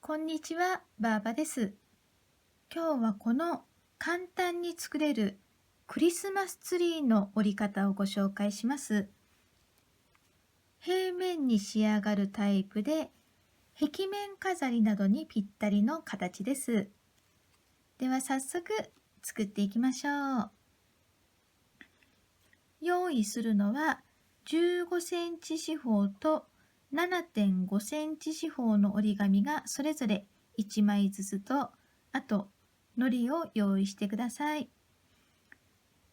こんにちは、バーバです。今日はこの簡単に作れるクリスマスツリーの折り方をご紹介します。平面に仕上がるタイプで、壁面飾りなどにぴったりの形です。では早速作っていきましょう。用意するのは15センチ四方と7.5センチ四方の折り紙がそれぞれ1枚ずつと、あと糊を用意してください。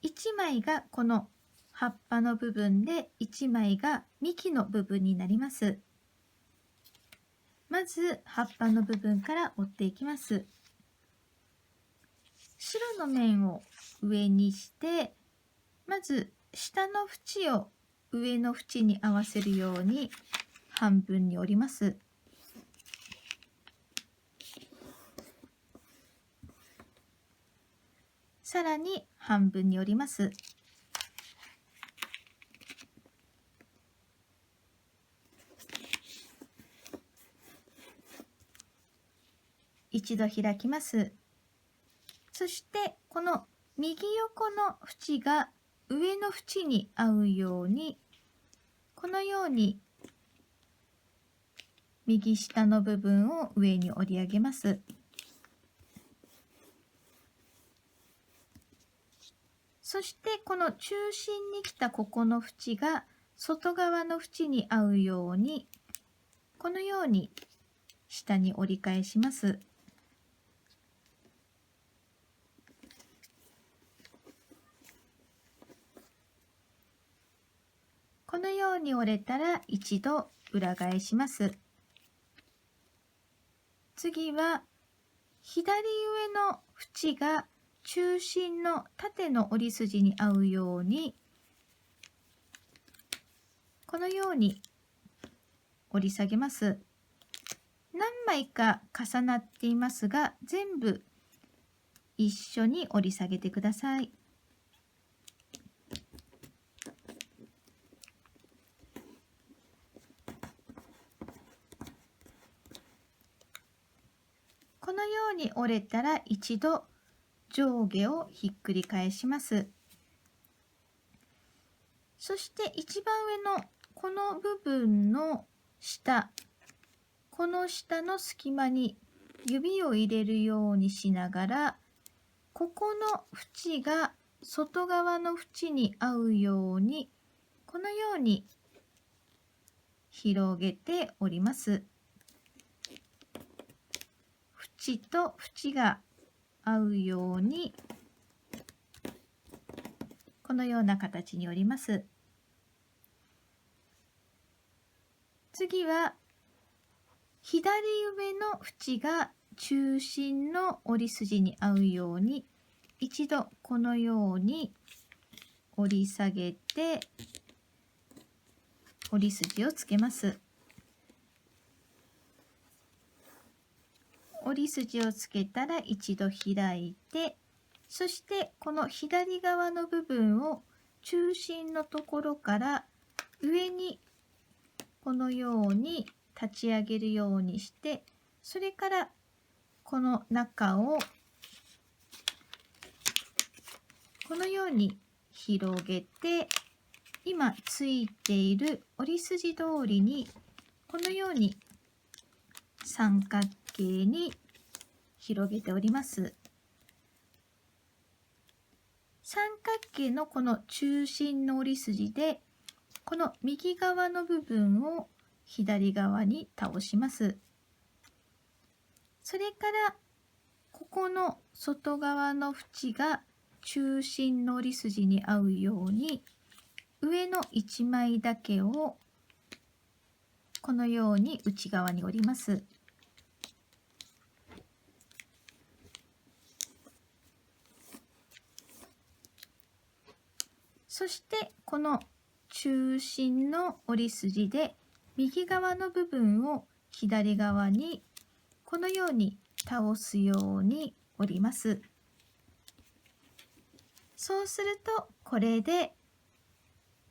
1枚がこの葉っぱの部分で、1枚が幹の部分になります。まず葉っぱの部分から折っていきます。白の面を上にして、まず下の縁を上の縁に合わせるように半分に折ります。さらに半分に折ります。一度開きます。そしてこの右横の縁が上の縁に合うように、このように右下の部分を上に折り上げます。そしてこの中心に来たここの縁が外側の縁に合うように、このように下に折り返します。このように折れたら一度裏返します。次は左上の縁が中心の縦の折り筋に合うように、このように折り下げます。何枚か重なっていますが、全部一緒に折り下げてください。このように折れたら一度上下をひっくり返します。そして一番上のこの部分の下、この下の隙間に指を入れるようにしながら、ここの縁が外側の縁に合うように、このように広げて折ります。縁と縁が合うように、このような形に折ります。次は左上の縁が中心の折り筋に合うように、一度このように折り下げて折り筋をつけます。折り筋をつけたら一度開いて、そしてこの左側の部分を中心のところから上にこのように立ち上げるようにして、それからこの中をこのように広げて、今ついている折り筋通りにこのように三角形に広げております。三角形のこの中心の折り筋で、この右側の部分を左側に倒します。それからここの外側の縁が中心の折り筋に合うように、上の1枚だけをこのように内側に折ります。そしてこの中心の折り筋で右側の部分を左側にこのように倒すように折ります。そうするとこれで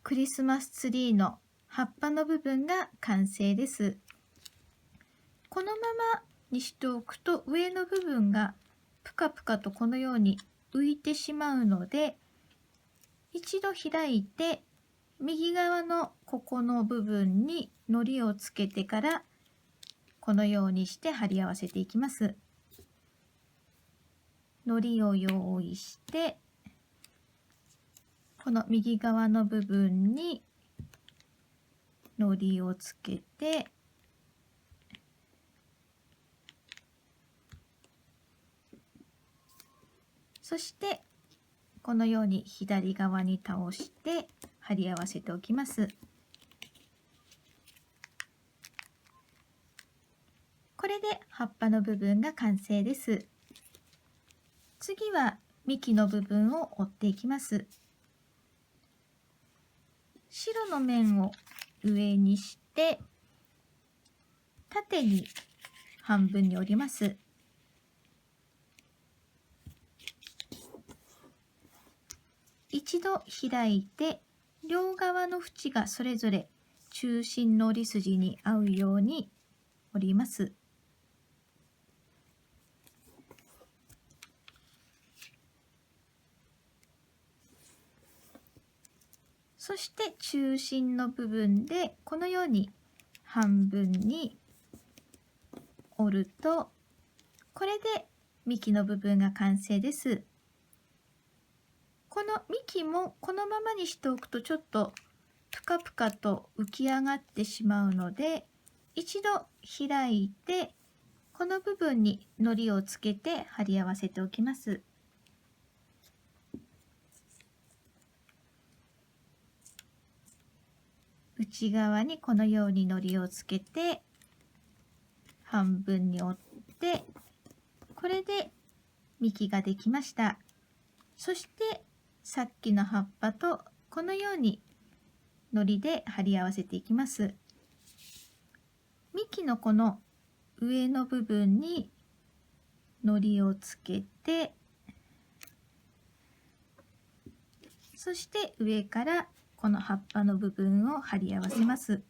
クリスマスツリーの葉っぱの部分が完成です。このままにしておくと上の部分がぷかぷかとこのように浮いてしまうので、一度開いて右側のここの部分に糊をつけてからこのようにして貼り合わせていきます。糊を用意して、この右側の部分に糊をつけて、そしてこのように左側に倒して貼り合わせておきます。これで葉っぱの部分が完成です。次は幹の部分を折っていきます。白の面を上にして縦に半分に折ります。一度開いて両側の縁がそれぞれ中心の折り筋に合うように折ります。そして中心の部分でこのように半分に折ると、これで幹の部分が完成です。この幹もこのままにしておくとちょっとぷかぷかと浮き上がってしまうので、一度開いてこの部分に糊をつけて貼り合わせておきます。内側にこのように糊をつけて半分に折って、これで幹ができました。そしてさっきの葉っぱとこのように糊で貼り合わせていきます。幹のこの上の部分に糊をつけて、そして上からこの葉っぱの部分を貼り合わせます。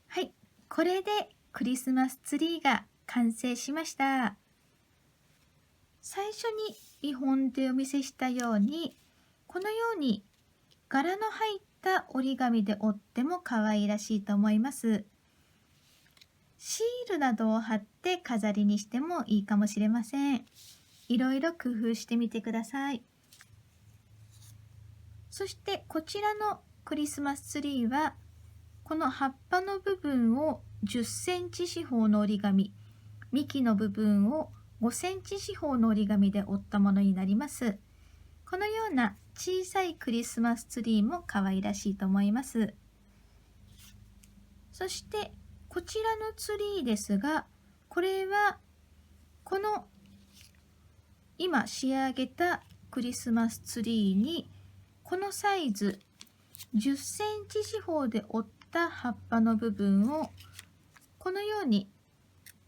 はい、これでクリスマスツリーが完成しました。最初に見本でお見せしたように、このように柄の入った折り紙で折っても可愛らしいと思います。シールなどを貼って飾りにしてもいいかもしれません。いろいろ工夫してみてください。そしてこちらのクリスマスツリーは、この葉っぱの部分を10センチ四方の折り紙、幹の部分を5センチ四方の折り紙で折ったものになります。このような小さいクリスマスツリーも可愛らしいと思います。そしてこちらのツリーですが、これはこの今仕上げたクリスマスツリーにこのサイズ10センチ四方で折った葉っぱの部分をこのように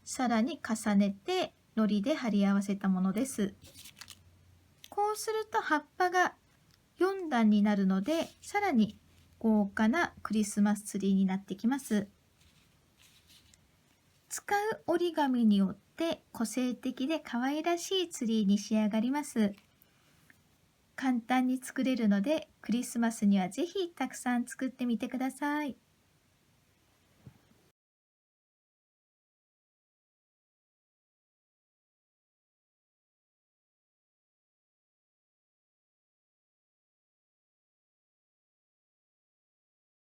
さらに重ねて糊で貼り合わせたものです。こうすると葉っぱが4段になるので、さらに豪華なクリスマスツリーになってきます。使う折り紙によって個性的で可愛らしいツリーに仕上がります。簡単に作れるので、クリスマスにはぜひたくさん作ってみてください。